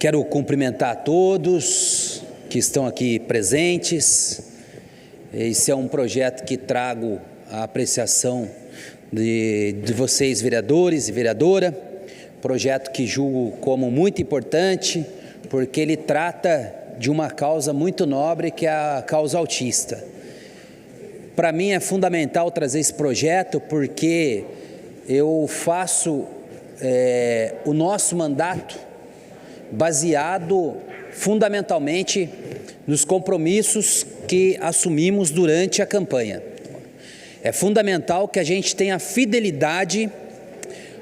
Quero cumprimentar a todos que estão aqui presentes. Esse é um projeto que trago a apreciação de vocês, vereadores e vereadora. Projeto que julgo como muito importante, porque ele trata de uma causa muito nobre, que é a causa autista. Para mim é fundamental trazer esse projeto, porque eu faço o nosso mandato baseado fundamentalmente nos compromissos que assumimos durante a campanha. É fundamental que a gente tenha fidelidade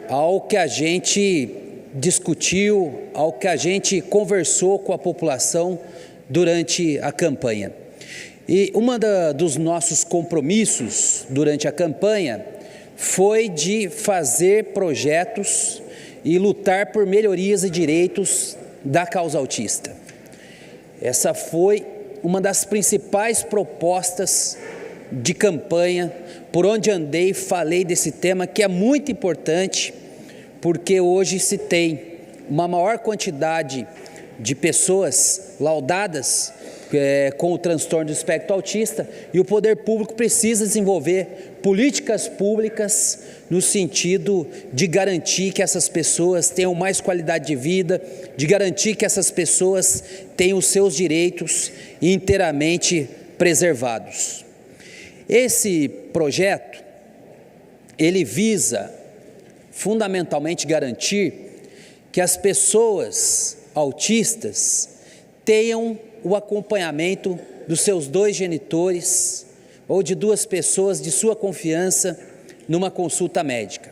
ao que a gente discutiu, ao que a gente conversou com a população durante a campanha. E dos nossos compromissos durante a campanha foi de fazer projetos e lutar por melhorias e direitos da causa autista. Essa foi uma das principais propostas de campanha, por onde andei, falei desse tema, que é muito importante, porque hoje se tem uma maior quantidade de pessoas laudadas com o transtorno do espectro autista, e o poder público precisa desenvolver políticas públicas no sentido de garantir que essas pessoas tenham mais qualidade de vida, de garantir que essas pessoas tenham os seus direitos inteiramente preservados. Esse projeto, ele visa fundamentalmente garantir que as pessoas autistas tenham o acompanhamento dos seus dois genitores ou de duas pessoas de sua confiança numa consulta médica.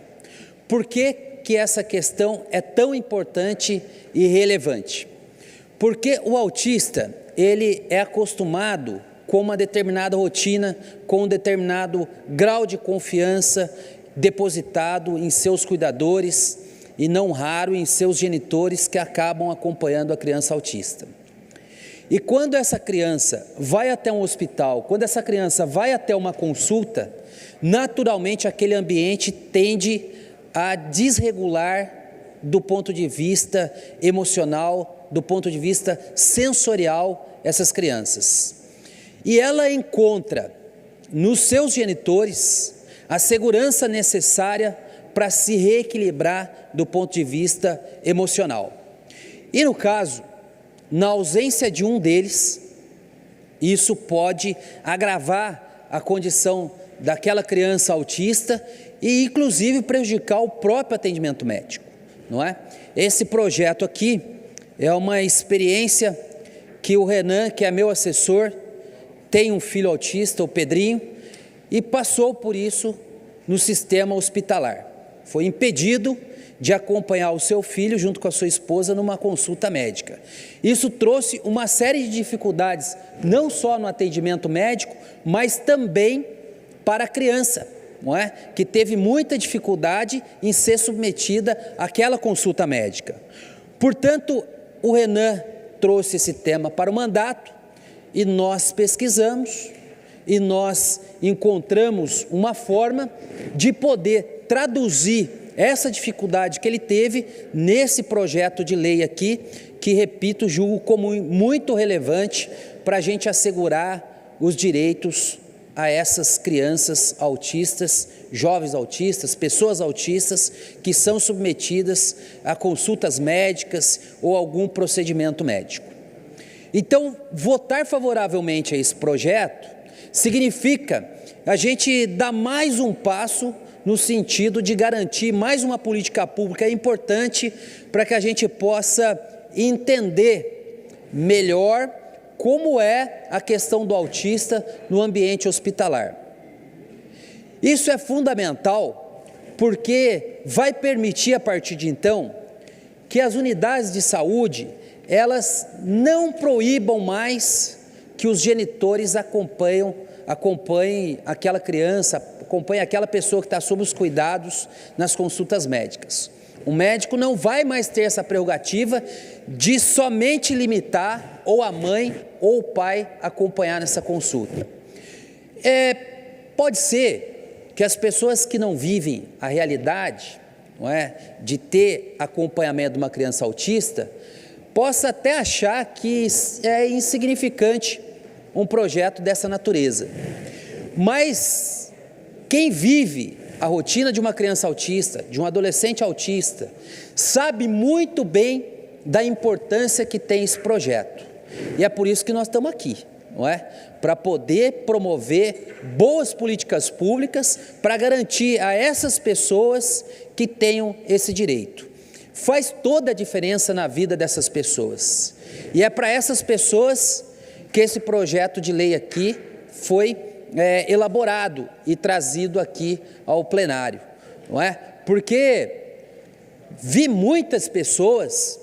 Por que que essa questão é tão importante e relevante? Porque o autista, ele é acostumado com uma determinada rotina, com um determinado grau de confiança depositado em seus cuidadores e, não raro, em seus genitores que acabam acompanhando a criança autista. E quando essa criança vai até um hospital, quando essa criança vai até uma consulta, naturalmente aquele ambiente tende a desregular do ponto de vista emocional, do ponto de vista sensorial, essas crianças. E ela encontra nos seus genitores a segurança necessária para se reequilibrar do ponto de vista emocional. E no caso, na ausência de um deles, isso pode agravar a condição daquela criança autista e inclusive prejudicar o próprio atendimento médico, não é? Esse projeto aqui é uma experiência que o Renan, que é meu assessor, tem um filho autista, o Pedrinho, e passou por isso no sistema hospitalar. Foi impedido de acompanhar o seu filho junto com a sua esposa numa consulta médica. Isso trouxe uma série de dificuldades, não só no atendimento médico, mas também para a criança, não é? Que teve muita dificuldade em ser submetida àquela consulta médica. Portanto, o Renan trouxe esse tema para o mandato e nós pesquisamos e nós encontramos uma forma de poder traduzir essa dificuldade que ele teve nesse projeto de lei aqui, que, repito, julgo como muito relevante para a gente assegurar os direitos a essas crianças autistas, jovens autistas, pessoas autistas que são submetidas a consultas médicas ou algum procedimento médico. Então, votar favoravelmente a esse projeto significa a gente dar mais um passo no sentido de garantir mais uma política pública importante para que a gente possa entender melhor como é a questão do autista no ambiente hospitalar. Isso é fundamental porque vai permitir a partir de então que as unidades de saúde elas não proíbam mais que os genitores acompanhem aquela criança, acompanhem aquela pessoa que está sob os cuidados nas consultas médicas. O médico não vai mais ter essa prerrogativa de somente limitar ou a mãe ou o pai acompanhar nessa consulta. Pode ser que as pessoas que não vivem a realidade, não é, de ter acompanhamento de uma criança autista, possa até achar que é insignificante um projeto dessa natureza. Mas quem vive a rotina de uma criança autista, de um adolescente autista, sabe muito bem da importância que tem esse projeto. E é por isso que nós estamos aqui, não é? Para poder promover boas políticas públicas para garantir a essas pessoas que tenham esse direito. Faz toda a diferença na vida dessas pessoas. E é para essas pessoas que esse projeto de lei aqui foi elaborado e trazido aqui ao plenário, não é? Porque vi muitas pessoas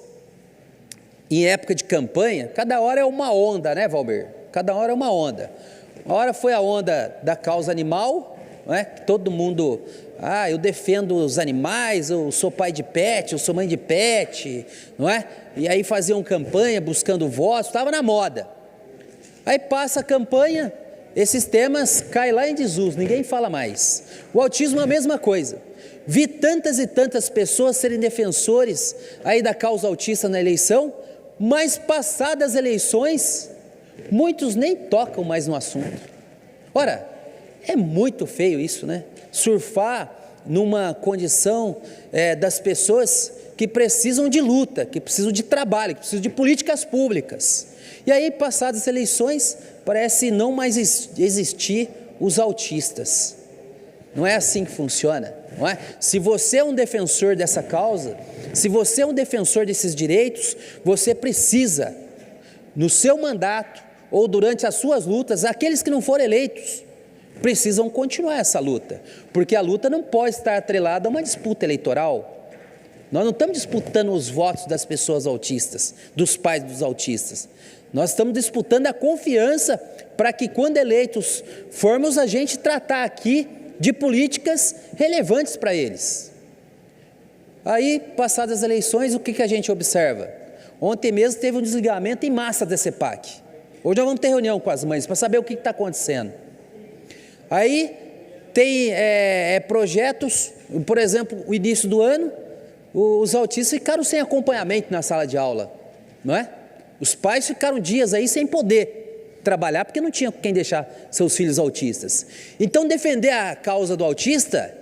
em época de campanha, cada hora é uma onda, né, Valber? Cada hora é uma onda. Uma hora foi a onda da causa animal, não é? Todo mundo, eu defendo os animais, eu sou pai de pet, eu sou mãe de pet, não é? E aí faziam campanha buscando votos, estava na moda. Aí passa a campanha, esses temas caem lá em desuso, ninguém fala mais. O autismo é a mesma coisa. Vi tantas e tantas pessoas serem defensores aí da causa autista na eleição, mas passadas as eleições, muitos nem tocam mais no assunto. Ora, é muito feio isso, né? Surfar numa condição das pessoas que precisam de luta, que precisam de trabalho, que precisam de políticas públicas. E aí, passadas as eleições, parece não mais existir os autistas. Não é assim que funciona, não é? Se você é um defensor dessa causa, se você é um defensor desses direitos, você precisa, no seu mandato ou durante as suas lutas, aqueles que não foram eleitos, precisam continuar essa luta, porque a luta não pode estar atrelada a uma disputa eleitoral. Nós não estamos disputando os votos das pessoas autistas, dos pais dos autistas. Nós estamos disputando a confiança para que, quando eleitos formos, a gente tratar aqui de políticas relevantes para eles. Aí, passadas as eleições, o que a gente observa? Ontem mesmo teve um desligamento em massa da CEPAC. Hoje nós vamos ter reunião com as mães para saber o que está acontecendo. Aí tem projetos, por exemplo, o início do ano, os autistas ficaram sem acompanhamento na sala de aula, não é? Os pais ficaram dias aí sem poder trabalhar, porque não tinha quem deixar seus filhos autistas. Então, defender a causa do autista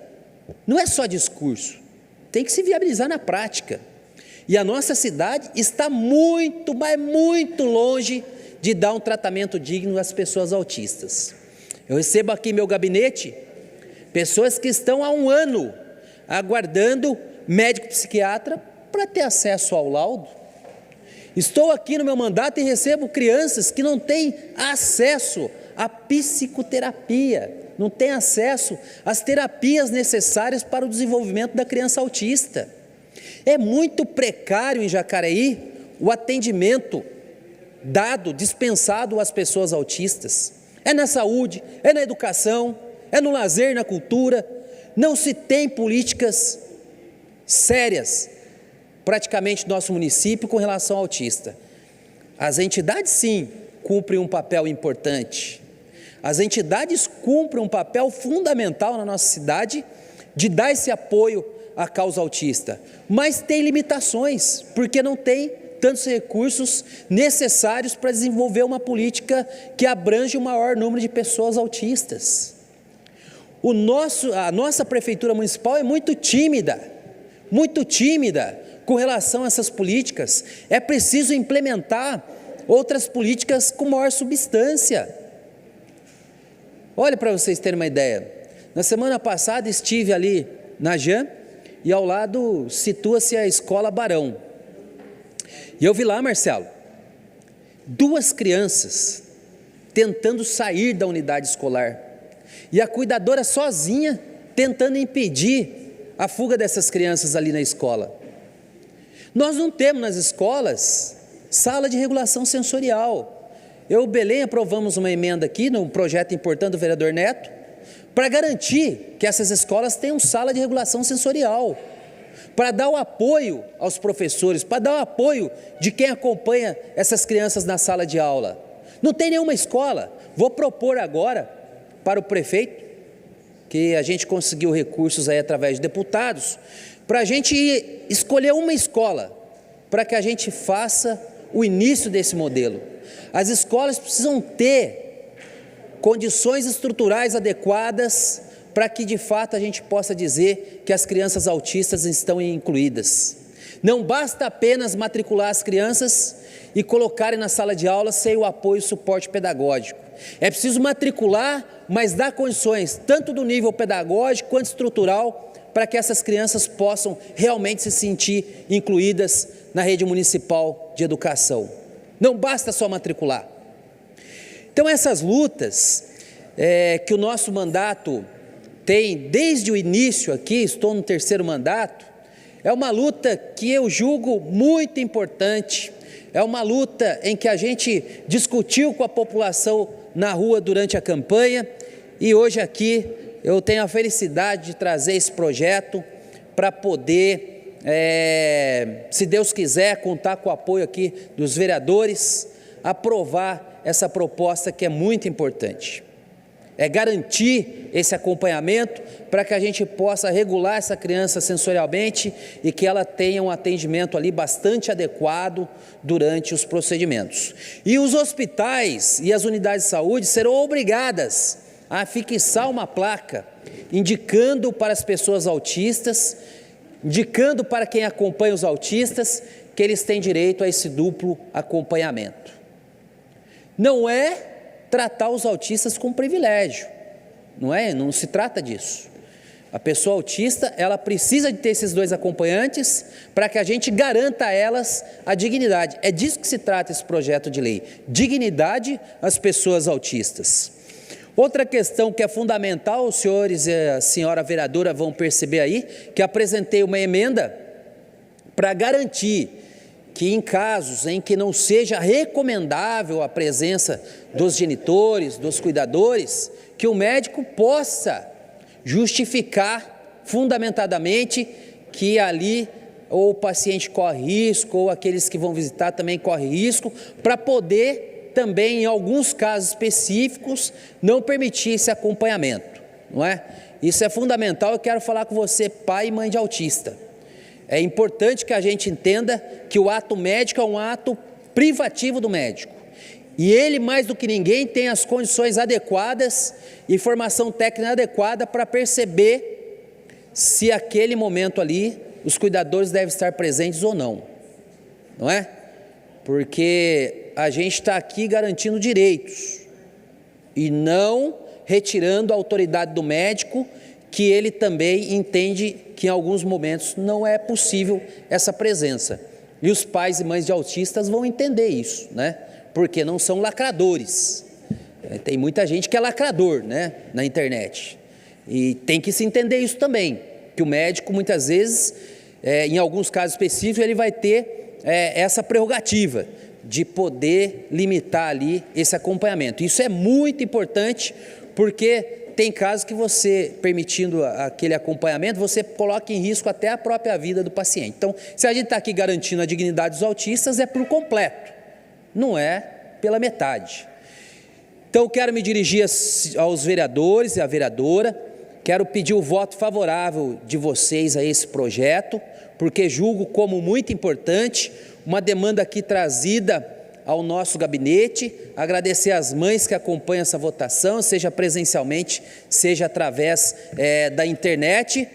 não é só discurso, tem que se viabilizar na prática. E a nossa cidade está muito, mas muito longe de dar um tratamento digno às pessoas autistas. Eu recebo aqui em meu gabinete pessoas que estão há 1 ano aguardando médico psiquiatra para ter acesso ao laudo. Estou aqui no meu mandato e recebo crianças que não têm acesso à psicoterapia, não têm acesso às terapias necessárias para o desenvolvimento da criança autista. É muito precário em Jacareí o atendimento dispensado às pessoas autistas. É na saúde, é na educação, é no lazer, na cultura. Não se tem políticas sérias praticamente no nosso município com relação ao autista. As entidades, sim, cumprem um papel importante. As entidades cumprem um papel fundamental na nossa cidade de dar esse apoio à causa autista, mas tem limitações, porque não tem tantos recursos necessários para desenvolver uma política que abrange o maior número de pessoas autistas. A nossa prefeitura municipal é muito tímida com relação a essas políticas. É preciso implementar outras políticas com maior substância. Olha, para vocês terem uma ideia, na semana passada estive ali na JAM e ao lado situa-se a Escola Barão. E eu vi lá, Marcelo, 2 crianças tentando sair da unidade escolar e a cuidadora sozinha tentando impedir a fuga dessas crianças ali na escola. Nós não temos nas escolas sala de regulação sensorial. Eu e o Belém aprovamos uma emenda aqui no projeto importante do vereador Neto para garantir que essas escolas tenham sala de regulação sensorial, para dar o apoio aos professores, para dar o apoio de quem acompanha essas crianças na sala de aula. Não tem nenhuma escola. Vou propor agora para o prefeito, que a gente conseguiu recursos aí através de deputados, para a gente escolher uma escola para que a gente faça o início desse modelo. As escolas precisam ter condições estruturais adequadas para que de fato a gente possa dizer que as crianças autistas estão incluídas. Não basta apenas matricular as crianças e colocarem na sala de aula sem o apoio e suporte pedagógico. É preciso matricular, mas dar condições, tanto do nível pedagógico quanto estrutural, para que essas crianças possam realmente se sentir incluídas na rede municipal de educação. Não basta só matricular. Então essas lutas que o nosso mandato tem desde o início aqui, estou no 3º mandato, é uma luta que eu julgo muito importante, é uma luta em que a gente discutiu com a população na rua durante a campanha e hoje aqui eu tenho a felicidade de trazer esse projeto para poder, se Deus quiser, contar com o apoio aqui dos vereadores, aprovar essa proposta que é muito importante. É garantir esse acompanhamento para que a gente possa regular essa criança sensorialmente e que ela tenha um atendimento ali bastante adequado durante os procedimentos. E os hospitais e as unidades de saúde serão obrigadas a fixar uma placa indicando para as pessoas autistas, indicando para quem acompanha os autistas, que eles têm direito a esse duplo acompanhamento. Não é tratar os autistas com privilégio, não se trata disso. A pessoa autista, ela precisa de ter esses 2 acompanhantes para que a gente garanta a elas a dignidade. É disso que se trata esse projeto de lei, dignidade às pessoas autistas. Outra questão que é fundamental, os senhores e a senhora vereadora vão perceber aí, que apresentei uma emenda para garantir que em casos em que não seja recomendável a presença dos genitores, dos cuidadores, que o médico possa justificar fundamentadamente que ali ou o paciente corre risco, ou aqueles que vão visitar também correm risco, para poder também, em alguns casos específicos, não permitir esse acompanhamento, não é? Isso é fundamental. Eu quero falar com você, pai e mãe de autista. É importante que a gente entenda que o ato médico é um ato privativo do médico. E ele, mais do que ninguém, tem as condições adequadas e formação técnica adequada para perceber se aquele momento ali os cuidadores devem estar presentes ou não, não é? Porque a gente está aqui garantindo direitos e não retirando a autoridade do médico, que ele também entende que em alguns momentos não é possível essa presença. E os pais e mães de autistas vão entender isso, né? Porque não são lacradores. Tem muita gente que é lacrador, né, na internet. E tem que se entender isso também, que o médico muitas vezes, em alguns casos específicos, ele vai ter essa prerrogativa de poder limitar ali esse acompanhamento. Isso é muito importante, porque tem casos que você, permitindo aquele acompanhamento, você coloca em risco até a própria vida do paciente. Então, se a gente está aqui garantindo a dignidade dos autistas, é por completo, não é pela metade. Então, eu quero me dirigir aos vereadores e à vereadora, quero pedir o voto favorável de vocês a esse projeto, porque julgo como muito importante, uma demanda aqui trazida ao nosso gabinete, agradecer às mães que acompanham essa votação, seja presencialmente, seja através da internet,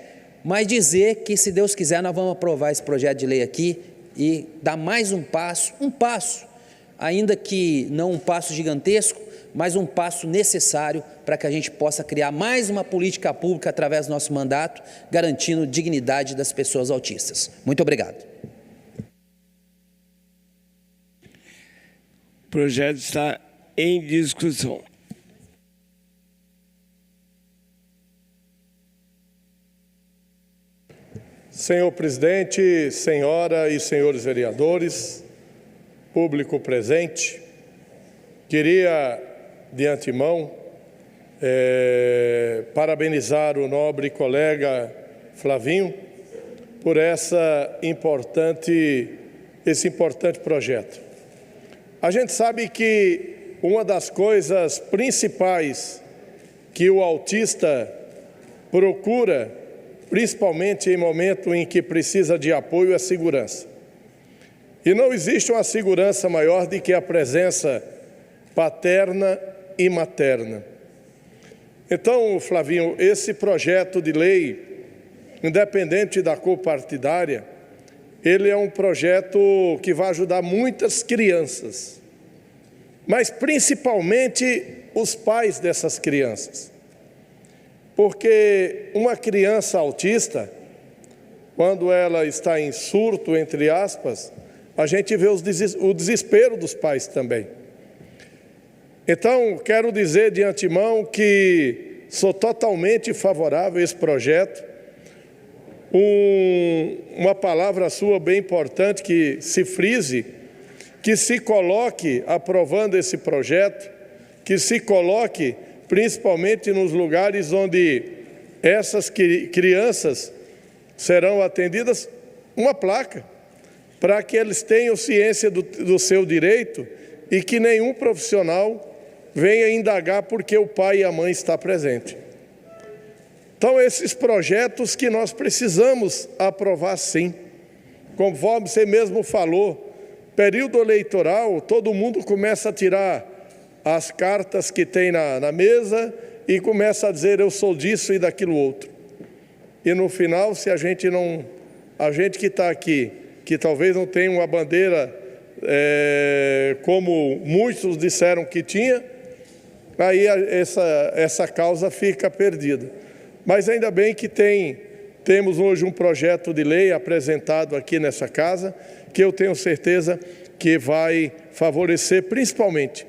mas dizer que, se Deus quiser, nós vamos aprovar esse projeto de lei aqui e dar mais um passo, ainda que não um passo gigantesco, mas um passo necessário para que a gente possa criar mais uma política pública através do nosso mandato, garantindo dignidade das pessoas autistas. Muito obrigado. O projeto está em discussão. Senhor presidente, senhora e senhores vereadores, público presente, queria de antemão parabenizar o nobre colega Flavinho por esse importante projeto. A gente sabe que uma das coisas principais que o autista procura, principalmente em momento em que precisa de apoio, é segurança. E não existe uma segurança maior do que a presença paterna e materna. Então, Flavinho, esse projeto de lei, independente da cor partidária, ele é um projeto que vai ajudar muitas crianças, mas principalmente os pais dessas crianças. Porque uma criança autista, quando ela está em surto, entre aspas, a gente vê o desespero dos pais também. Então, quero dizer de antemão que sou totalmente favorável a esse projeto. Uma palavra sua bem importante que se frise, que se coloque aprovando esse projeto, que se coloque principalmente nos lugares onde essas crianças serão atendidas, uma placa, para que eles tenham ciência do seu direito e que nenhum profissional venha indagar porque o pai e a mãe estão presentes. Então, esses projetos que nós precisamos aprovar sim. Conforme você mesmo falou, período eleitoral, todo mundo começa a tirar as cartas que tem na mesa e começa a dizer eu sou disso e daquilo outro. E no final, se a gente que está aqui, que talvez não tenha uma bandeira como muitos disseram que tinha, aí essa causa fica perdida. Mas ainda bem que temos hoje um projeto de lei apresentado aqui nessa casa, que eu tenho certeza que vai favorecer principalmente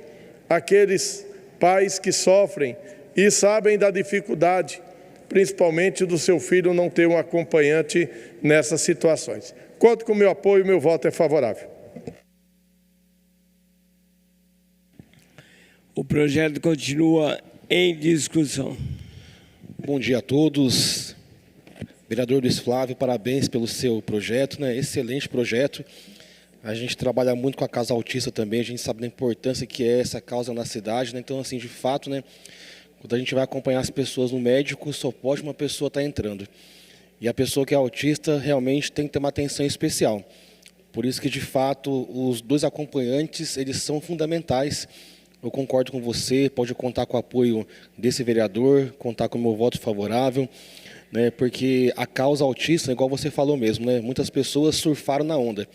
aqueles pais que sofrem e sabem da dificuldade, principalmente do seu filho não ter um acompanhante nessas situações. Conto com o meu apoio, meu voto é favorável. O projeto continua em discussão. Bom dia a todos. Vereador Luiz Flávio, parabéns pelo seu projeto, né? Excelente projeto. A gente trabalha muito com a causa autista também, a gente sabe da importância que é essa causa na cidade, né? Então, assim, de fato, né, quando a gente vai acompanhar as pessoas no médico, só pode uma pessoa estar entrando. E a pessoa que é autista realmente tem que ter uma atenção especial. Por isso que, de fato, os dois acompanhantes, eles são fundamentais. Eu concordo com você, pode contar com o apoio desse vereador, contar com o meu voto favorável, né, porque a causa autista, igual você falou mesmo, né, muitas pessoas surfaram na onda,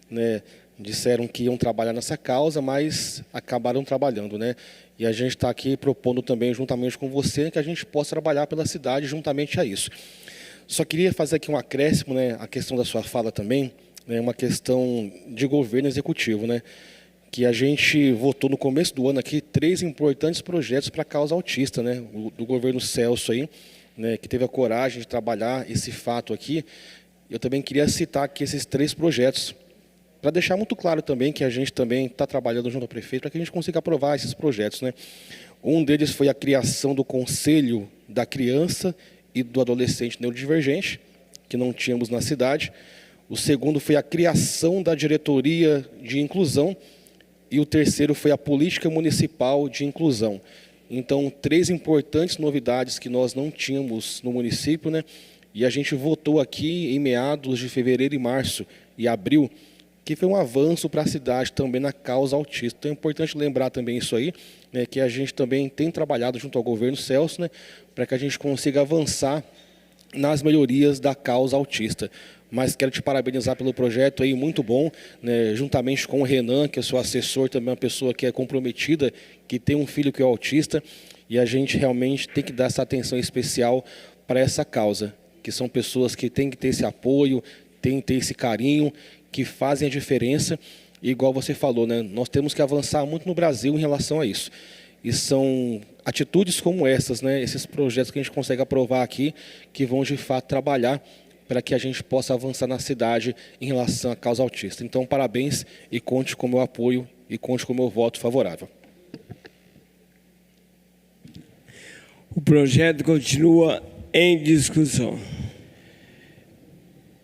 né, disseram que iam trabalhar nessa causa, mas acabaram trabalhando, né, e a gente está aqui propondo também, juntamente com você, que a gente possa trabalhar pela cidade juntamente a isso. Só queria fazer aqui um acréscimo, né, a questão da sua fala também, né, uma questão de governo executivo, né, que a gente votou no começo do ano aqui 3 importantes projetos para a causa autista, né, do governo Celso aí, né, que teve a coragem de trabalhar esse fato aqui. Eu também queria citar aqui esses 3 projetos, para deixar muito claro também que a gente também está trabalhando junto ao prefeito para que a gente consiga aprovar esses projetos, né. Um deles foi a criação do Conselho da Criança e do Adolescente Neurodivergente, que não tínhamos na cidade. O segundo foi a criação da Diretoria de Inclusão, e o terceiro foi a Política Municipal de Inclusão. Então, 3 importantes novidades que nós não tínhamos no município, né? E a gente votou aqui em meados de fevereiro e março e abril, que foi um avanço para a cidade também na causa autista. Então, é importante lembrar também isso aí, né, que a gente também tem trabalhado junto ao governo Celso, né, para que a gente consiga avançar nas melhorias da causa autista. Mas quero te parabenizar pelo projeto aí, muito bom, né, juntamente com o Renan, que é seu assessor, também uma pessoa que é comprometida, que tem um filho que é autista, e a gente realmente tem que dar essa atenção especial para essa causa, que são pessoas que têm que ter esse apoio, têm que ter esse carinho, que fazem a diferença, e igual você falou, né, nós temos que avançar muito no Brasil em relação a isso. E são atitudes como essas, né, esses projetos que a gente consegue aprovar aqui, que vão de fato trabalhar para que a gente possa avançar na cidade em relação à causa autista. Então, parabéns e conte com o meu apoio e conte com o meu voto favorável. O projeto continua em discussão.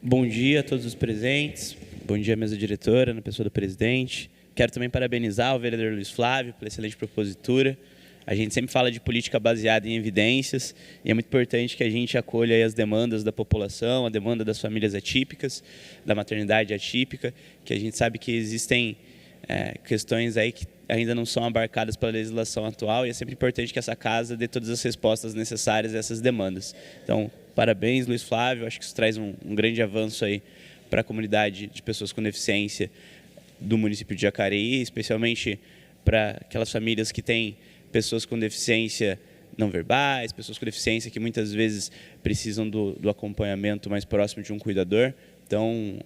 Bom dia a todos os presentes. Bom dia, mesa diretora, na pessoa do presidente. Quero também parabenizar o vereador Luiz Flávio pela excelente propositura. A gente sempre fala de política baseada em evidências e é muito importante que a gente acolha aí as demandas da população, a demanda das famílias atípicas, da maternidade atípica, que a gente sabe que existem questões aí que ainda não são abarcadas pela legislação atual e é sempre importante que essa casa dê todas as respostas necessárias a essas demandas. Então, parabéns, Luiz Flávio, acho que isso traz um grande avanço aí para a comunidade de pessoas com deficiência do município de Jacareí, especialmente para aquelas famílias que têm pessoas com deficiência não verbais, pessoas com deficiência que muitas vezes precisam do acompanhamento mais próximo de um cuidador. Então,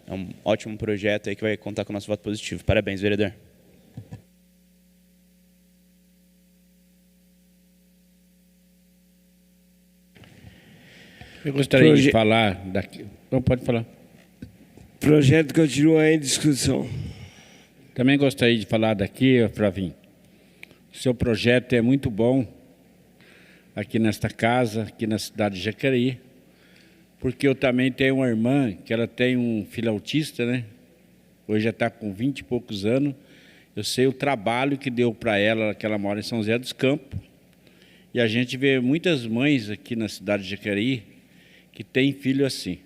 é um ótimo projeto aí que vai contar com o nosso voto positivo. Parabéns, vereador. Eu gostaria de falar daqui. Não, pode falar. O projeto continua em discussão. Também gostaria de falar daqui, Flavinho. O seu projeto é muito bom aqui nesta casa, aqui na cidade de Jacareí, porque eu também tenho uma irmã que ela tem um filho autista, né? Hoje já está com 20 e poucos anos. Eu sei o trabalho que deu para ela, que ela mora em São José dos Campos. E a gente vê muitas mães aqui na cidade de Jacareí que têm filho assim.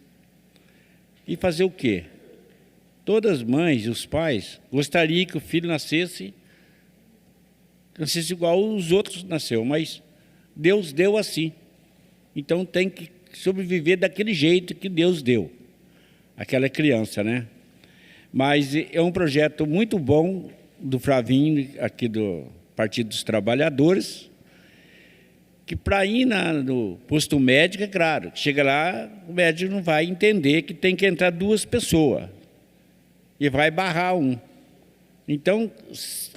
E fazer o quê? Todas as mães e os pais gostariam que o filho nascesse igual os outros nasceu, mas Deus deu assim. Então tem que sobreviver daquele jeito que Deus deu, aquela criança, né? Mas é um projeto muito bom do Flavinho, aqui do Partido dos Trabalhadores, que para ir no posto médico, é claro, chega lá, o médico não vai entender que tem que entrar 2 pessoas e vai barrar um. Então,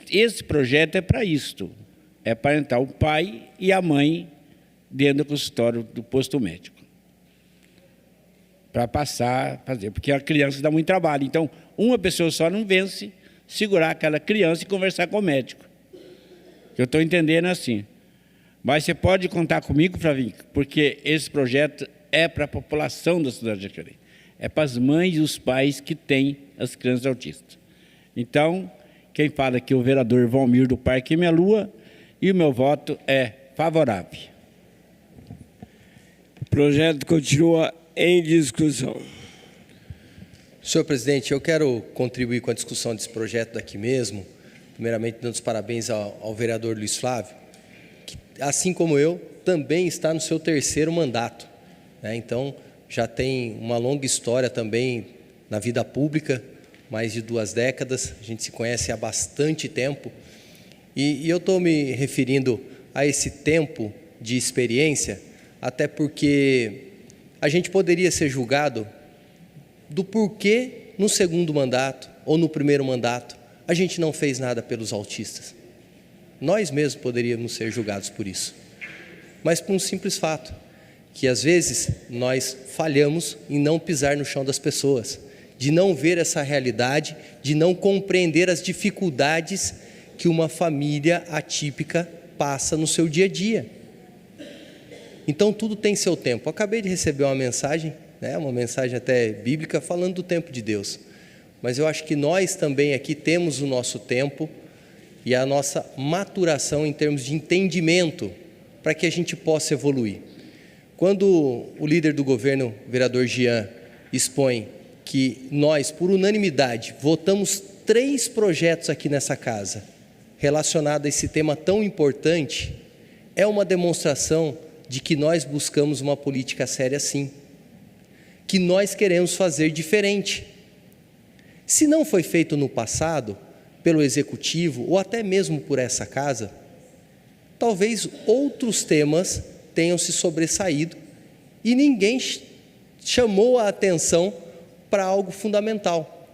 esse projeto é para isto, é para entrar o pai e a mãe dentro do consultório do posto médico, para passar, fazer, porque a criança dá muito trabalho. Então, uma pessoa só não vence segurar aquela criança e conversar com o médico. Eu estou entendendo assim. Mas você pode contar comigo, Flavinho, porque esse projeto é para a população da cidade de Jacareí. É para as mães e os pais que têm as crianças autistas. Então, quem fala aqui é o vereador Valmir do Parque Minha Lua, e o meu voto é favorável. O projeto continua em discussão. Senhor presidente, eu quero contribuir com a discussão desse projeto daqui mesmo, primeiramente dando os parabéns ao vereador Luiz Flávio, que, assim como eu, também está no seu 3º mandato, né? Então, já tem uma longa história também na vida pública, mais de 2 décadas, a gente se conhece há bastante tempo, e eu estou me referindo a esse tempo de experiência, até porque a gente poderia ser julgado do porquê no 2º mandato ou no 1º mandato a gente não fez nada pelos autistas. Nós mesmos poderíamos ser julgados por isso, mas por um simples fato, que às vezes nós falhamos em não pisar no chão das pessoas, de não ver essa realidade, de não compreender as dificuldades que uma família atípica passa no seu dia a dia. Então tudo tem seu tempo. Eu acabei de receber uma mensagem, né, uma mensagem até bíblica, falando do tempo de Deus. Mas eu acho que nós também aqui temos o nosso tempo e a nossa maturação em termos de entendimento para que a gente possa evoluir. Quando o líder do governo, o vereador Jean, expõe que nós, por unanimidade, votamos 3 projetos aqui nessa casa relacionados a esse tema tão importante, é uma demonstração de que nós buscamos uma política séria sim, que nós queremos fazer diferente. Se não foi feito no passado, pelo Executivo, ou até mesmo por essa casa, talvez outros temas tenham se sobressaído e ninguém chamou a atenção para algo fundamental.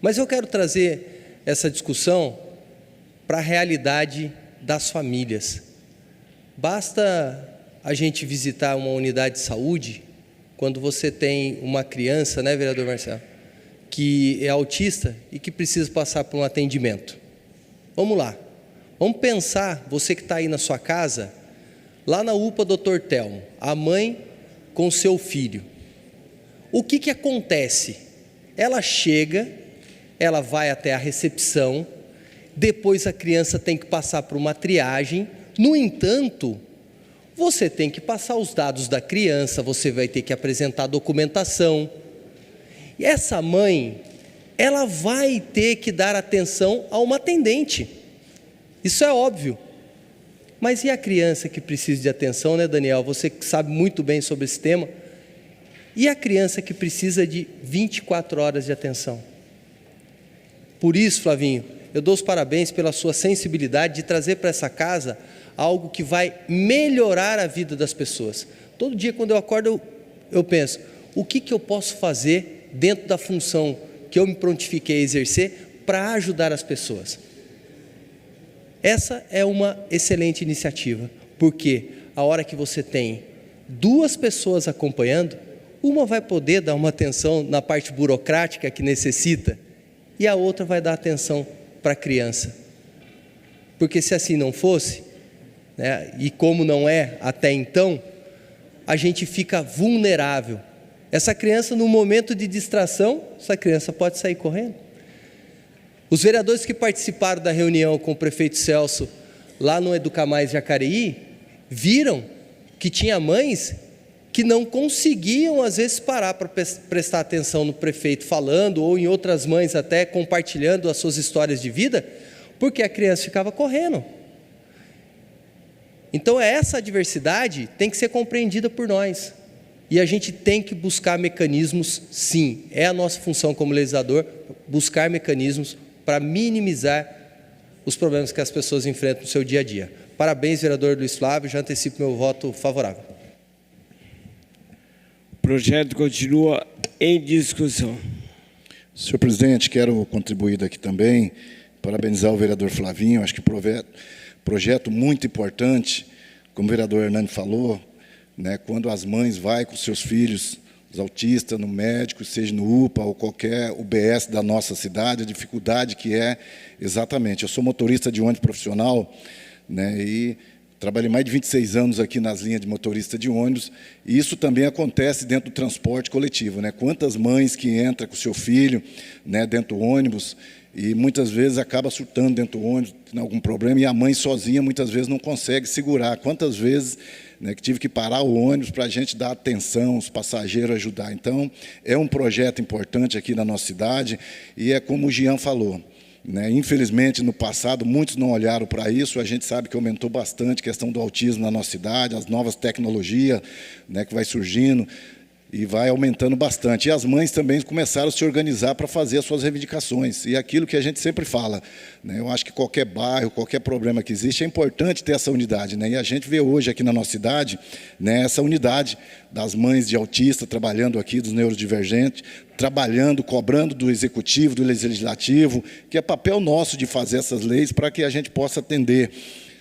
Mas eu quero trazer essa discussão para a realidade das famílias. Basta a gente visitar uma unidade de saúde, quando você tem uma criança, né, vereador Marcelo, que é autista e que precisa passar por um atendimento. Vamos lá, vamos pensar, você que está aí na sua casa, lá na UPA Dr. Telmo, a mãe com seu filho. O que acontece? Ela chega, ela vai até a recepção, depois a criança tem que passar por uma triagem. No entanto, você tem que passar os dados da criança, você vai ter que apresentar documentação. E essa mãe, ela vai ter que dar atenção a uma atendente. Isso é óbvio. Mas e a criança que precisa de atenção, né, Daniel? Você que sabe muito bem sobre esse tema. E a criança que precisa de 24 horas de atenção? Por isso, Flavinho, eu dou os parabéns pela sua sensibilidade de trazer para essa casa algo que vai melhorar a vida das pessoas. Todo dia, quando eu acordo, eu penso, o que eu posso fazer dentro da função que eu me prontifiquei a exercer para ajudar as pessoas? Essa é uma excelente iniciativa, porque a hora que você tem 2 pessoas acompanhando, uma vai poder dar uma atenção na parte burocrática que necessita, e a outra vai dar atenção para a criança. Porque se assim não fosse, né, e como não é até então, a gente fica vulnerável. Essa criança, no momento de distração, essa criança pode sair correndo. Os vereadores que participaram da reunião com o prefeito Celso, lá no Educamais Jacareí, viram que tinha mães que não conseguiam, às vezes, parar para prestar atenção no prefeito falando, ou em outras mães até compartilhando as suas histórias de vida, porque a criança ficava correndo. Então, essa adversidade tem que ser compreendida por nós. E a gente tem que buscar mecanismos, sim, é a nossa função como legislador, buscar mecanismos para minimizar os problemas que as pessoas enfrentam no seu dia a dia. Parabéns, vereador Luiz Flávio, já antecipo meu voto favorável. O projeto continua em discussão. Senhor presidente, quero contribuir daqui também, parabenizar o vereador Flavinho, acho que projeto muito importante, como o vereador Hernani falou, né, quando as mães vão com seus filhos, os autistas, no médico, seja no UPA ou qualquer UBS da nossa cidade, a dificuldade que é exatamente. Eu sou motorista de ônibus profissional, né, e trabalhei mais de 26 anos aqui nas linhas de motorista de ônibus, e isso também acontece dentro do transporte coletivo, né? Quantas mães que entram com o seu filho, né, dentro do ônibus, e muitas vezes acaba surtando dentro do ônibus, tem algum problema, e a mãe sozinha muitas vezes não consegue segurar. Quantas vezes, né, que tive que parar o ônibus para a gente dar atenção, os passageiros ajudar. Então, é um projeto importante aqui na nossa cidade, e é como o Jean falou, né, infelizmente, no passado, muitos não olharam para isso, a gente sabe que aumentou bastante a questão do autismo na nossa cidade, as novas tecnologias, né, que vai surgindo, e vai aumentando bastante. E as mães também começaram a se organizar para fazer as suas reivindicações. E aquilo que a gente sempre fala, né, eu acho que qualquer bairro, qualquer problema que existe, é importante ter essa unidade, né? E a gente vê hoje aqui na nossa cidade, né, essa unidade das mães de autista trabalhando aqui, dos neurodivergentes, trabalhando, cobrando do executivo, do legislativo, que é papel nosso de fazer essas leis para que a gente possa atender,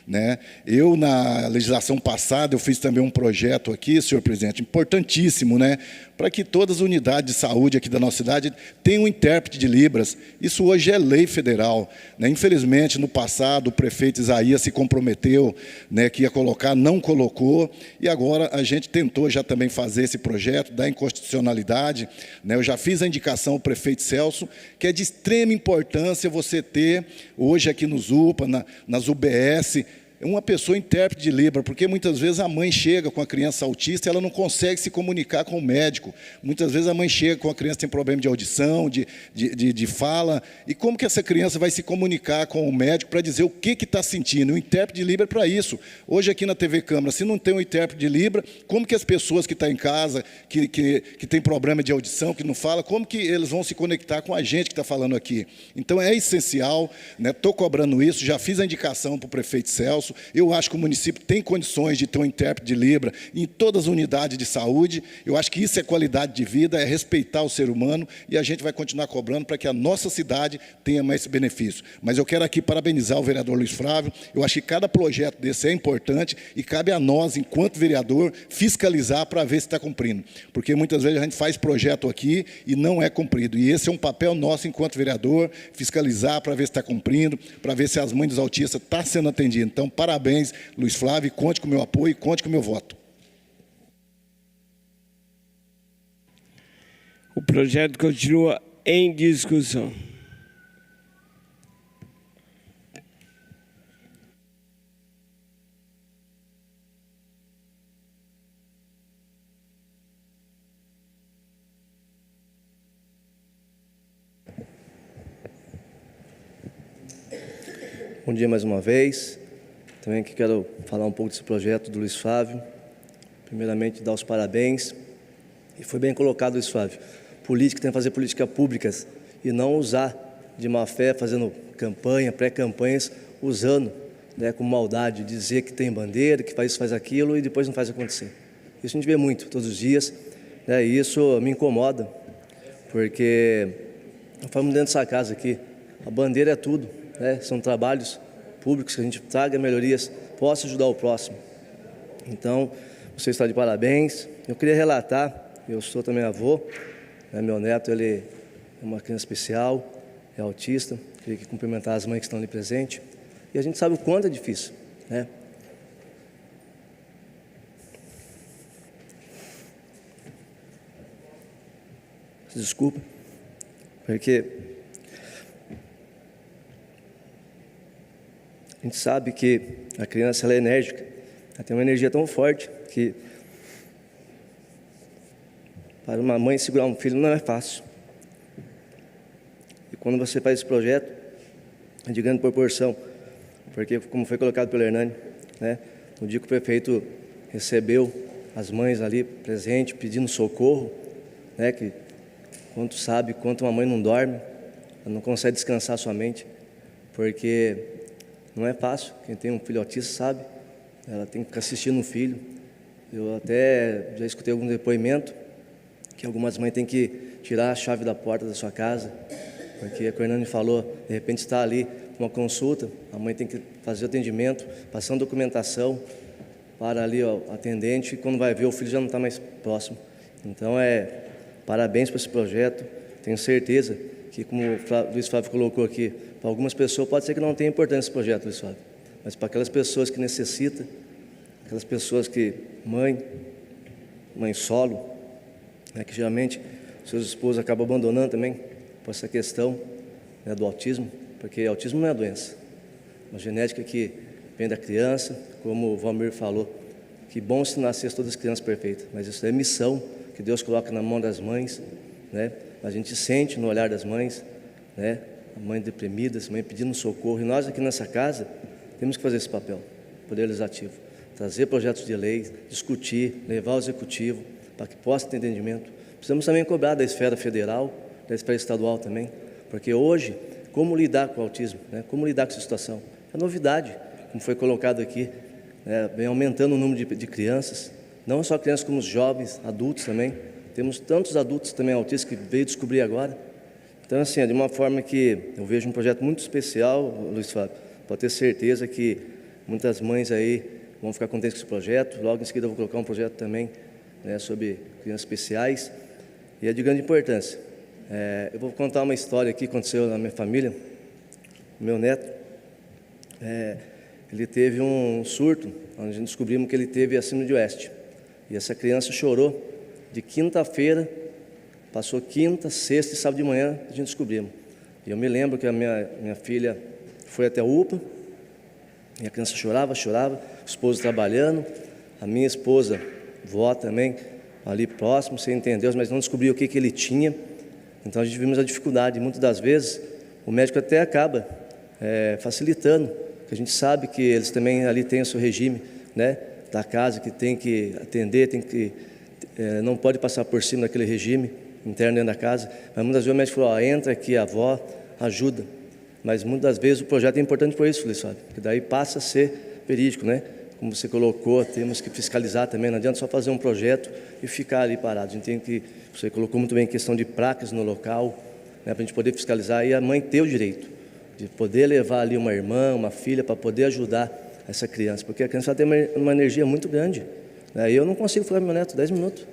né? Eu, na legislação passada, eu fiz também um projeto aqui, senhor presidente, importantíssimo, né, para que todas as unidades de saúde aqui da nossa cidade tenham um intérprete de Libras. Isso hoje é lei federal, né? Infelizmente, no passado, o prefeito Isaías se comprometeu, né, que ia colocar, não colocou, e agora a gente tentou já também fazer esse projeto da inconstitucionalidade, né? Eu já fiz a indicação ao prefeito Celso, que é de extrema importância você ter, hoje aqui nos UPA, nas UBS, uma pessoa intérprete de Libra, porque muitas vezes a mãe chega com a criança autista e ela não consegue se comunicar com o médico. Muitas vezes a mãe chega com a criança que tem problema de audição, de fala, e como que essa criança vai se comunicar com o médico para dizer o que está sentindo? O intérprete de Libra é para isso. Hoje aqui na TV Câmara, se não tem um intérprete de Libra, como que as pessoas que estão em casa, que tem problema de audição, que não fala, como que eles vão se conectar com a gente que está falando aqui? Então é essencial, né? Estou cobrando isso, já fiz a indicação para o prefeito Celso. Eu acho que o município tem condições de ter um intérprete de Libra em todas as unidades de saúde. Eu acho que isso é qualidade de vida, é respeitar o ser humano, e a gente vai continuar cobrando para que a nossa cidade tenha mais esse benefício. Mas eu quero aqui parabenizar o vereador Luiz Flávio. Eu acho que cada projeto desse é importante e cabe a nós, enquanto vereador, fiscalizar para ver se está cumprindo. Porque muitas vezes a gente faz projeto aqui e não é cumprido. E esse é um papel nosso, enquanto vereador, fiscalizar para ver se está cumprindo, para ver se as mães dos autistas estão sendo atendidas. Então, parabéns, Luiz Flávio, conte com o meu apoio e conte com o meu voto. O projeto continua em discussão. Bom dia mais uma vez. Também aqui quero falar um pouco desse projeto do Luiz Flávio. Primeiramente, dar os parabéns. E foi bem colocado, Luiz Flávio. Política tem que fazer políticas públicas e não usar de má fé, fazendo campanha, pré-campanhas, usando, né, com maldade, dizer que tem bandeira, que faz isso, faz aquilo e depois não faz acontecer. Isso a gente vê muito, todos os dias, né, e isso me incomoda, porque nós falamos dentro dessa casa aqui, a bandeira é tudo, né, são trabalhos públicos que a gente traga melhorias, possa ajudar o próximo. Então, você está de parabéns. Eu queria relatar, eu sou também avô, né, meu neto, ele é uma criança especial, é autista, queria aqui cumprimentar as mães que estão ali presentes, e a gente sabe o quanto é difícil, né? Desculpa, porque a gente sabe que a criança ela é enérgica, ela tem uma energia tão forte que para uma mãe segurar um filho não é fácil. E quando você faz esse projeto, é de grande proporção, porque como foi colocado pelo Hernani, né, no dia que o prefeito recebeu as mães ali presentes, pedindo socorro, né, que quanto sabe, quanto uma mãe não dorme, ela não consegue descansar sua mente, porque não é fácil. Quem tem um filho autista sabe, ela tem que ficar assistindo um filho. Eu até já escutei algum depoimento que algumas mães têm que tirar a chave da porta da sua casa, porque a Hernani falou, de repente está ali uma consulta, a mãe tem que fazer o atendimento, passando documentação para ali o atendente, e quando vai ver o filho já não está mais próximo. Então parabéns por esse projeto. Tenho certeza que, como o Luiz Flávio colocou aqui, para algumas pessoas pode ser que não tenha importância esse projeto, Luiz Flávio, mas para aquelas pessoas que necessitam, aquelas pessoas que, mãe solo, né, que geralmente seus esposos acabam abandonando também por essa questão, né, do autismo, porque autismo não é doença, uma genética que vem da criança, como o Valmir falou, que bom se nascesse todas as crianças perfeitas, mas isso é missão que Deus coloca na mão das mães, né? A gente sente no olhar das mães, né? A mãe deprimida, a mãe pedindo socorro, e nós aqui nessa casa temos que fazer esse papel, Poder Legislativo, trazer projetos de lei, discutir, levar ao Executivo, para que possa ter entendimento. Precisamos também cobrar da esfera federal, da esfera estadual também, porque hoje, como lidar com o autismo, né? Como lidar com essa situação? É novidade, como foi colocado aqui, né? Vem aumentando o número de crianças, não só crianças como os jovens, adultos também. Temos tantos adultos também autistas que veio descobrir agora. Então, assim, é de uma forma que eu vejo um projeto muito especial, Luiz Flávio. Pode ter certeza que muitas mães aí vão ficar contentes com esse projeto. Logo em seguida eu vou colocar um projeto também, né, sobre crianças especiais. E é de grande importância. Eu vou contar uma história aqui que aconteceu na minha família. O meu neto, ele teve um surto, onde a gente descobrimos que ele teve a síndrome de West. E essa criança chorou de quinta-feira, passou quinta, sexta e sábado de manhã, a gente descobrimos. E eu me lembro que a minha filha foi até a UPA, e a criança chorava, o esposo trabalhando, a minha esposa, vó também, ali próximo, sem entender, mas não descobriu o que ele tinha. Então a gente vimos a dificuldade, muitas das vezes o médico até acaba facilitando, porque a gente sabe que eles também ali têm o seu regime, né, da casa, que tem que atender, não pode passar por cima daquele regime interno dentro da casa, mas muitas vezes o médico falou, entra aqui, a avó ajuda, mas muitas vezes o projeto é importante por isso, Luiz Flávio, porque daí passa a ser verídico, né? Como você colocou, temos que fiscalizar também, não adianta só fazer um projeto e ficar ali parado, a gente tem que, você colocou muito bem a questão de placas no local, né, para a gente poder fiscalizar e a mãe ter o direito de poder levar ali uma irmã, uma filha, para poder ajudar essa criança, porque a criança tem uma energia muito grande, né? Eu não consigo falar com meu neto 10 minutos,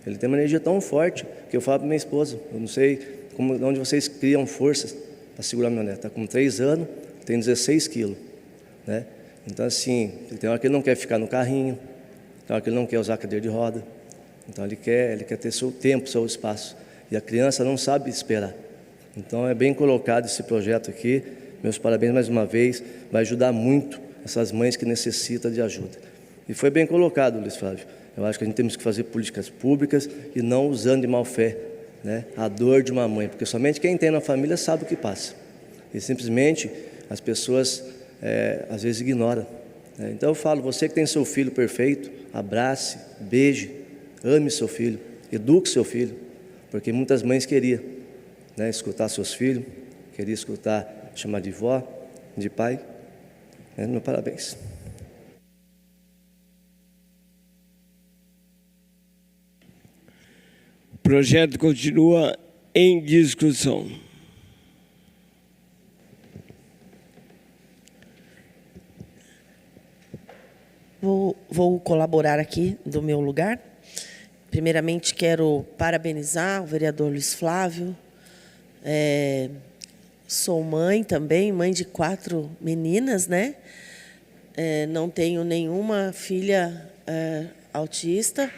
ele tem uma energia tão forte, que eu falo para minha esposa, eu não sei onde vocês criam forças para segurar meu neto, está com 3 anos, tem 16 quilos, né? Então assim, tem hora que ele não quer ficar no carrinho, tem hora que ele não quer usar a cadeira de roda, então ele quer ter seu tempo, seu espaço, e a criança não sabe esperar. Então é bem colocado esse projeto aqui, meus parabéns mais uma vez, vai ajudar muito essas mães que necessitam de ajuda. E foi bem colocado, Luiz Flávio, eu acho que a gente temos que fazer políticas públicas e não usando de má fé, né, a dor de uma mãe, porque somente quem tem na família sabe o que passa, e simplesmente as pessoas às vezes ignora. Então eu falo, você que tem seu filho perfeito, abrace, beije, ame seu filho, eduque seu filho, porque muitas mães queriam, né, escutar seus filhos, queriam escutar, chamar de vó, de pai. Meu parabéns. O projeto continua em discussão. Vou colaborar aqui do meu lugar. Primeiramente, quero parabenizar o vereador Luiz Flávio. Sou mãe também, mãe de 4 meninas, né? Não tenho nenhuma filha autista,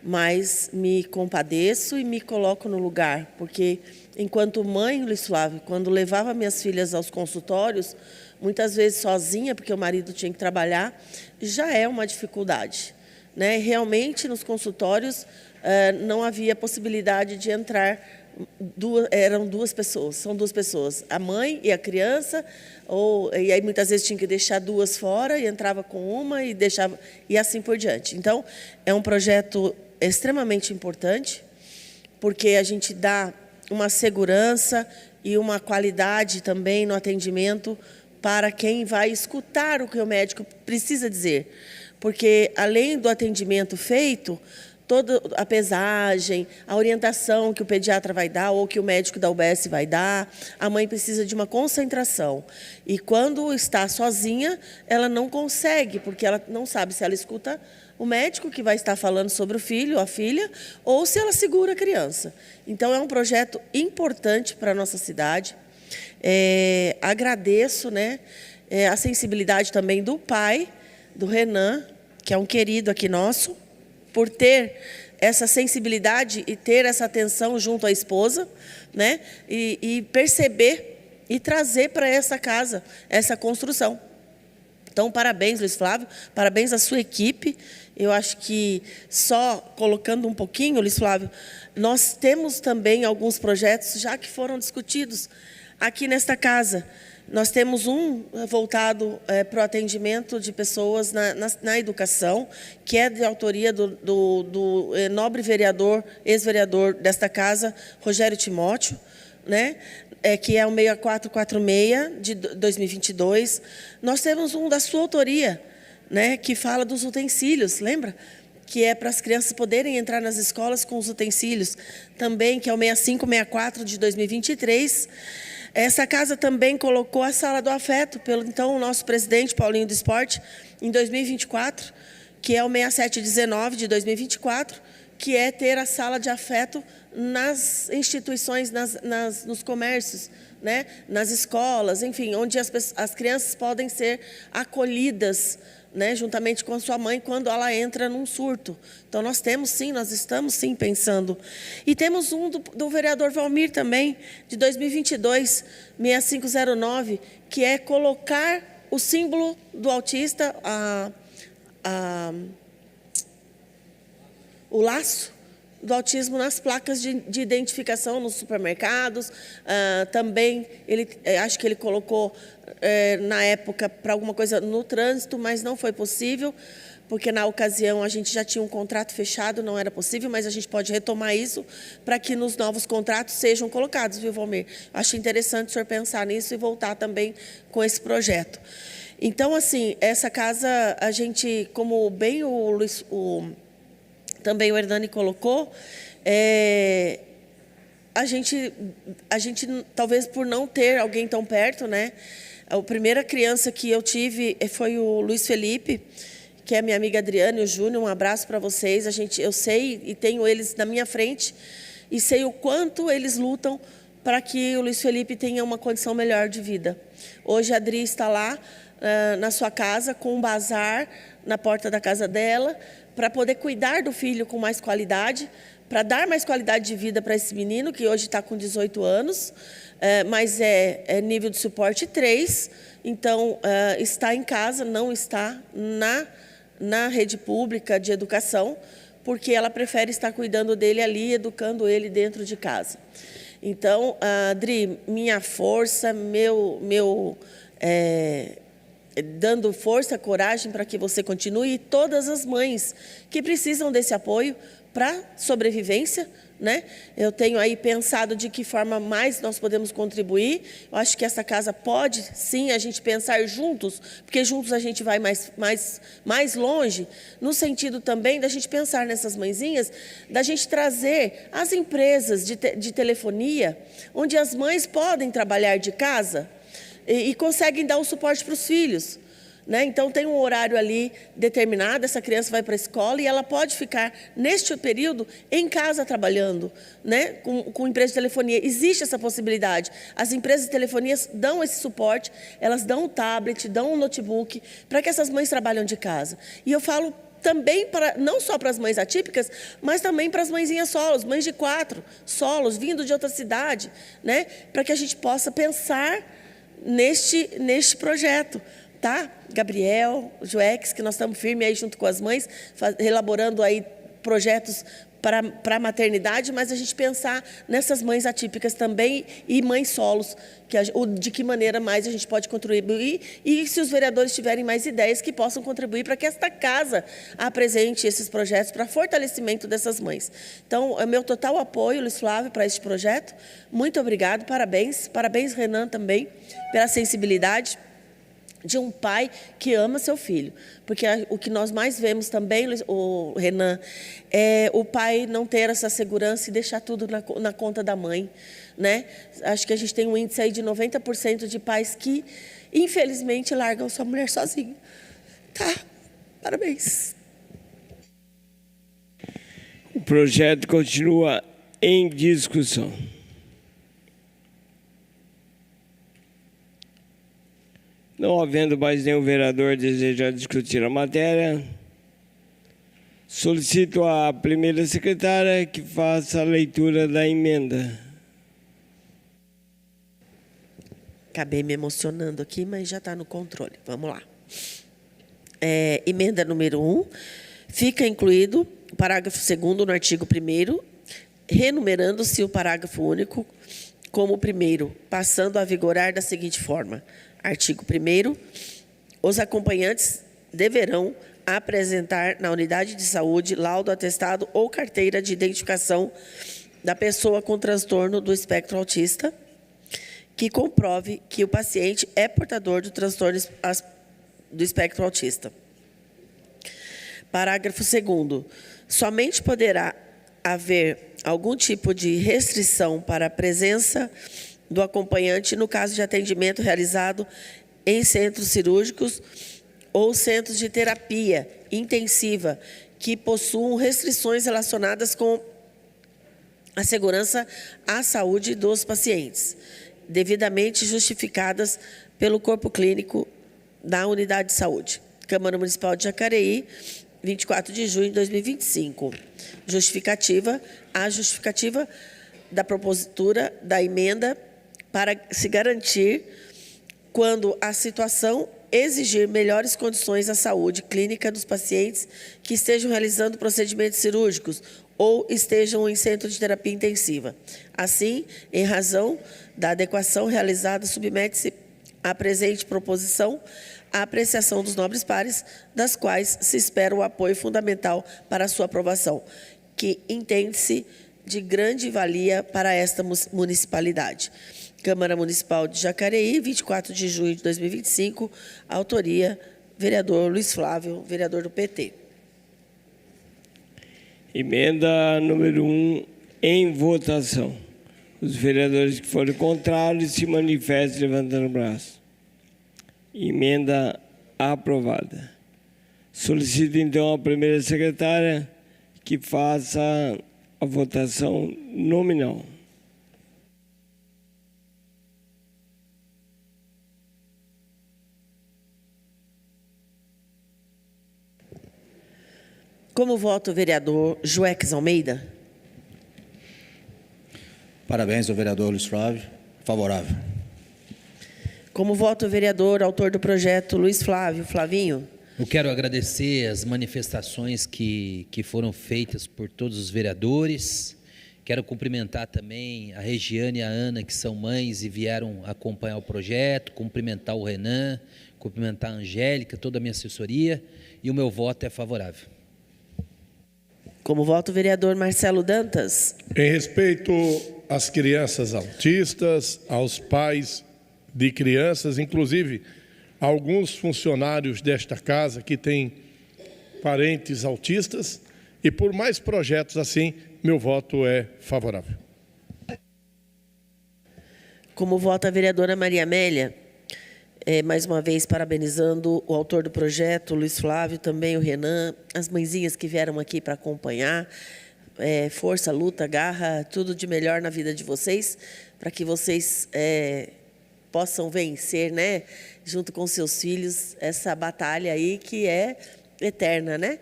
mas me compadeço e me coloco no lugar, porque enquanto mãe, Luiz Flávio, quando levava minhas filhas aos consultórios, muitas vezes sozinha, porque o marido tinha que trabalhar, já é uma dificuldade, né? Realmente, nos consultórios, não havia possibilidade de entrar, eram 2 pessoas, são 2 pessoas, a mãe e a criança, e aí muitas vezes tinha que deixar 2 fora, e entrava com uma, e deixava, e assim por diante. Então, é um projeto extremamente importante, porque a gente dá uma segurança e uma qualidade também no atendimento para quem vai escutar o que o médico precisa dizer. Porque, além do atendimento feito, toda a pesagem, a orientação que o pediatra vai dar ou que o médico da UBS vai dar, a mãe precisa de uma concentração. E quando está sozinha, ela não consegue, porque ela não sabe se ela escuta o médico que vai estar falando sobre o filho, a filha, ou se ela segura a criança. Então, é um projeto importante para a nossa cidade. Agradeço, né, a sensibilidade também do pai, do Renan, que é um querido aqui nosso, por ter essa sensibilidade e ter essa atenção junto à esposa, né, e perceber e trazer para essa casa essa construção. Então, parabéns, Luiz Flávio, parabéns à sua equipe. Eu acho que, só colocando um pouquinho, Luiz Flávio, nós temos também alguns projetos já que foram discutidos aqui nesta casa. Nós temos um voltado para o atendimento de pessoas na educação, que é de autoria do nobre vereador, ex-vereador desta casa, Rogério Timóteo, né? Que é o 6446 de 2022. Nós temos um da sua autoria, né? Que fala dos utensílios, lembra? Que é para as crianças poderem entrar nas escolas com os utensílios. Também, que é o 6564 de 2023. Essa casa também colocou a Sala do Afeto, pelo então o nosso presidente, Paulinho do Esporte, em 2024, que é o 6719 de 2024, que é ter a sala de afeto nas instituições, nos comércios, né? Nas escolas, enfim, onde as crianças podem ser acolhidas, né, juntamente com a sua mãe, quando ela entra num surto. Então, nós temos sim, nós estamos sim pensando. E temos um do vereador Valmir também, de 2022, 6509, que é colocar o símbolo do autista, o laço do autismo nas placas de identificação nos supermercados. Também, acho que ele colocou, na época, para alguma coisa no trânsito, mas não foi possível, porque na ocasião a gente já tinha um contrato fechado, não era possível, mas a gente pode retomar isso para que nos novos contratos sejam colocados, viu, Valmir? Acho interessante o senhor pensar nisso e voltar também com esse projeto. Então, assim, essa casa, a gente, como bem também o Hernani colocou, a gente, talvez por não ter alguém tão perto, né? A primeira criança que eu tive foi o Luiz Felipe, que é minha amiga Adriana e o Júnior. Um abraço para vocês. Eu sei e tenho eles na minha frente e sei o quanto eles lutam para que o Luiz Felipe tenha uma condição melhor de vida. Hoje a Adri está lá na sua casa com um bazar na porta da casa dela, para poder cuidar do filho com mais qualidade, para dar mais qualidade de vida para esse menino, que hoje está com 18 anos, mas é nível de suporte 3, então está em casa, não está na rede pública de educação, porque ela prefere estar cuidando dele ali, educando ele dentro de casa. Então, Adri, minha força, dando força, coragem para que você continue, e todas as mães que precisam desse apoio para sobrevivência, né? Eu tenho aí pensado de que forma mais nós podemos contribuir. Eu acho que essa casa pode, sim, a gente pensar juntos, porque juntos a gente vai mais longe, no sentido também da gente pensar nessas mãezinhas, da gente trazer as empresas de telefonia, onde as mães podem trabalhar de casa e conseguem dar o suporte para os filhos. Né? Então, tem um horário ali determinado, essa criança vai para a escola e ela pode ficar, neste período, em casa trabalhando, né? com empresa de telefonia. Existe essa possibilidade. As empresas de telefonia dão esse suporte, elas dão um tablet, dão um notebook, para que essas mães trabalhem de casa. E eu falo também, não só para as mães atípicas, mas também para as mãezinhas solos, mães de 4 solos, vindo de outra cidade, né? Para que a gente possa pensar neste projeto. Tá? Gabriel, Joex, que nós estamos firmes aí junto com as mães, elaborando aí projetos para a maternidade, mas a gente pensar nessas mães atípicas também e mães solos, de que maneira mais a gente pode contribuir, e se os vereadores tiverem mais ideias que possam contribuir para que esta casa apresente esses projetos para fortalecimento dessas mães. Então, é meu total apoio, Luiz Flávio, para este projeto. Muito obrigado, parabéns. Parabéns, Renan, também, pela sensibilidade de um pai que ama seu filho. Porque o que nós mais vemos também, o Renan, é o pai não ter essa segurança e deixar tudo na conta da mãe. Né? Acho que a gente tem um índice aí de 90% de pais que, infelizmente, largam sua mulher sozinha. Tá? Parabéns. O projeto continua em discussão. Não havendo mais nenhum vereador desejando discutir a matéria, solicito à primeira secretária que faça a leitura da emenda. Acabei me emocionando aqui, mas já está no controle. Vamos lá. Emenda número 1. Fica incluído o parágrafo 2º no artigo 1º, renumerando-se o parágrafo único como o primeiro, passando a vigorar da seguinte forma. Artigo 1º, os acompanhantes deverão apresentar na unidade de saúde laudo, atestado ou carteira de identificação da pessoa com transtorno do espectro autista, que comprove que o paciente é portador do transtorno do espectro autista. Parágrafo 2º, somente poderá haver algum tipo de restrição para a presença do acompanhante no caso de atendimento realizado em centros cirúrgicos ou centros de terapia intensiva que possuam restrições relacionadas com a segurança à saúde dos pacientes, devidamente justificadas pelo corpo clínico da unidade de saúde. Câmara Municipal de Jacareí, 24 de junho de 2025. Justificativa, a justificativa da propositura da emenda para se garantir, quando a situação exigir melhores condições à saúde clínica dos pacientes que estejam realizando procedimentos cirúrgicos ou estejam em centro de terapia intensiva. Assim, em razão da adequação realizada, submete-se à presente proposição a apreciação dos nobres pares, das quais se espera o apoio fundamental para a sua aprovação, que entende-se de grande valia para esta municipalidade. Câmara Municipal de Jacareí, 24 de junho de 2025, autoria, vereador Luiz Flávio, vereador do PT. Emenda número 1, em votação. Os vereadores que forem contrários se manifestem levantando o braço. Emenda aprovada. Solicito, então, a primeira secretária que faça a votação nominal. Como vota o vereador Joex Almeida? Parabéns ao vereador Luiz Flávio. Favorável. Como vota o vereador autor do projeto Luiz Flávio, Flavinho? Eu quero agradecer as manifestações que foram feitas por todos os vereadores. Quero cumprimentar também a Regiane e a Ana, que são mães e vieram acompanhar o projeto, cumprimentar o Renan, cumprimentar a Angélica, toda a minha assessoria, e o meu voto é favorável. Como voto o vereador Marcelo Dantas. Em respeito às crianças autistas, aos pais de crianças, inclusive alguns funcionários desta casa que têm parentes autistas, e por mais projetos assim, meu voto é favorável. Como vota a vereadora Maria Amélia, mais uma vez parabenizando o autor do projeto, Luiz Flávio, também o Renan, as mãezinhas que vieram aqui para acompanhar. Força, luta, garra, tudo de melhor na vida de vocês, para que vocês possam vencer, né, junto com seus filhos, essa batalha aí que é eterna, né?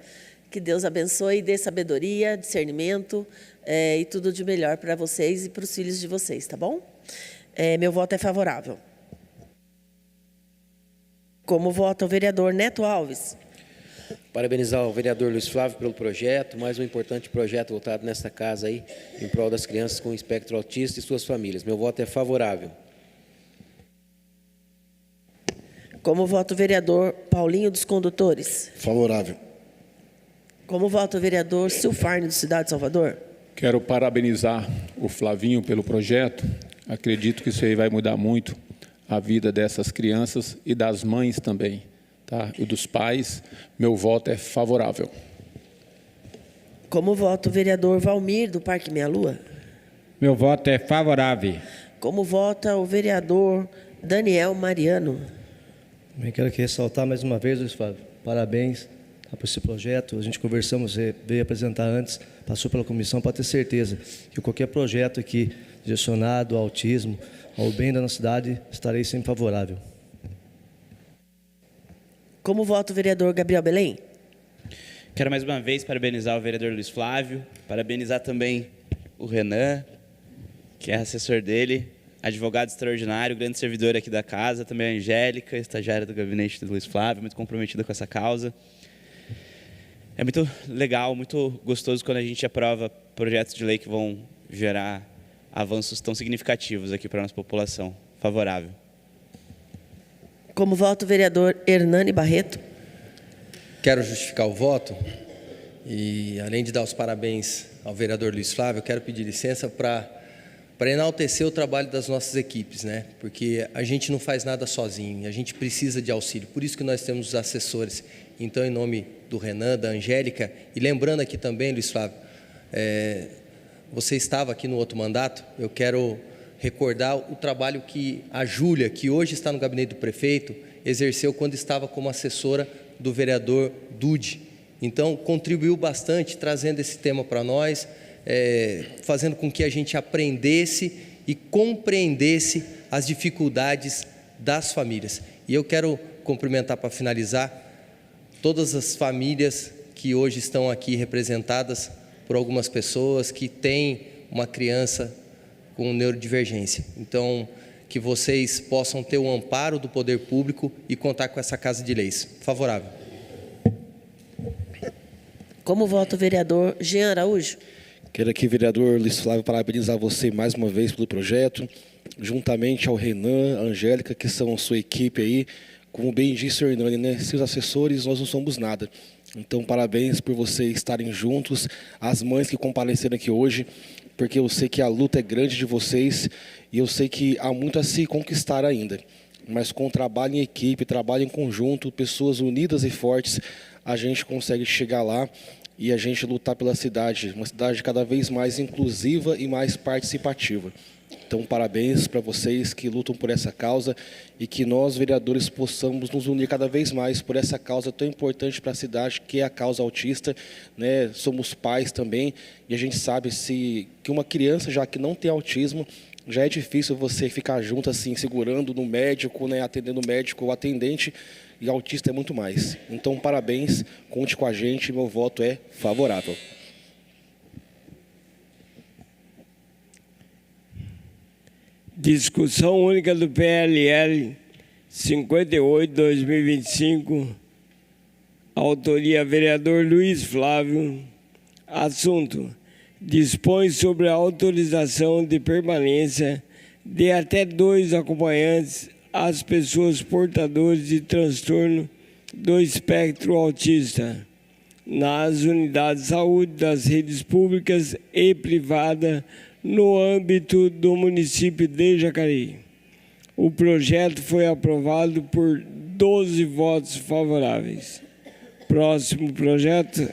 Que Deus abençoe e dê sabedoria, discernimento e tudo de melhor para vocês e para os filhos de vocês, tá bom? Meu voto é favorável. Como vota o vereador Neto Alves? Parabenizar o vereador Luiz Flávio pelo projeto, mais um importante projeto votado nesta casa aí, em prol das crianças com espectro autista e suas famílias. Meu voto é favorável. Como vota o vereador Paulinho dos Condutores? Favorável. Como vota o vereador Silfarne do Cidade de Salvador? Quero parabenizar o Flavinho pelo projeto. Acredito que isso aí vai mudar muito a vida dessas crianças e das mães também, tá? E dos pais. Meu voto é favorável. Como vota o vereador Valmir do Parque Meia Lua? Meu voto é favorável. Como vota o vereador Daniel Mariano? Também quero aqui ressaltar mais uma vez, Luiz Flávio, parabéns por esse projeto. A gente conversamos, você veio apresentar antes, passou pela comissão, pode ter certeza que qualquer projeto aqui direcionado ao autismo, ao bem da nossa cidade, estarei sempre favorável. Como vota o vereador Gabriel Belém? Quero mais uma vez parabenizar o vereador Luiz Flávio, parabenizar também o Renan, que é assessor dele, advogado extraordinário, grande servidor aqui da casa, também a Angélica, estagiária do gabinete do Luiz Flávio, muito comprometida com essa causa. É muito legal, muito gostoso quando a gente aprova projetos de lei que vão gerar avanços tão significativos aqui para a nossa população. Favorável. Como vota o vereador Hernani Barreto? Quero justificar o voto e, além de dar os parabéns ao vereador Luiz Flávio, eu quero pedir licença para enaltecer o trabalho das nossas equipes, né? Porque a gente não faz nada sozinho, a gente precisa de auxílio, por isso que nós temos os assessores. Então, em nome do Renan, da Angélica, e lembrando aqui também, Luiz Flávio, você estava aqui no outro mandato, eu quero recordar o trabalho que a Júlia, que hoje está no gabinete do prefeito, exerceu quando estava como assessora do vereador Dude. Então, contribuiu bastante, trazendo esse tema para nós, fazendo com que a gente aprendesse e compreendesse as dificuldades das famílias. E eu quero cumprimentar, para finalizar, todas as famílias que hoje estão aqui representadas por algumas pessoas que têm uma criança com neurodivergência. Então, que vocês possam ter o amparo do poder público e contar com essa Casa de Leis. Favorável. Como vota o vereador Jean Araújo? Quero aqui, vereador Luiz Flávio, parabenizar você mais uma vez pelo projeto, juntamente ao Renan, a Angélica, que são sua equipe aí. Como bem disse o Hernani, né? Seus assessores, nós não somos nada. Então, parabéns por vocês estarem juntos, as mães que compareceram aqui hoje, porque eu sei que a luta é grande de vocês e eu sei que há muito a se conquistar ainda. Mas com trabalho em equipe, trabalho em conjunto, pessoas unidas e fortes, a gente consegue chegar lá e a gente lutar pela cidade, uma cidade cada vez mais inclusiva e mais participativa. Então, parabéns para vocês que lutam por essa causa e que nós, vereadores, possamos nos unir cada vez mais por essa causa tão importante para a cidade, que é a causa autista, né? Somos pais também e a gente sabe que uma criança, já que não tem autismo, já é difícil você ficar junto assim, segurando no médico, né? Atendendo o médico ou atendente, e autista é muito mais. Então, parabéns, conte com a gente, meu voto é favorável. Discussão única do PLL 58/2025, autoria vereador Luiz Flávio. Assunto: dispõe sobre a autorização de permanência de até 2 acompanhantes às pessoas portadoras de transtorno do espectro autista nas unidades de saúde das redes públicas e privadas no âmbito do município de Jacareí. O projeto foi aprovado por 12 votos favoráveis. Próximo projeto.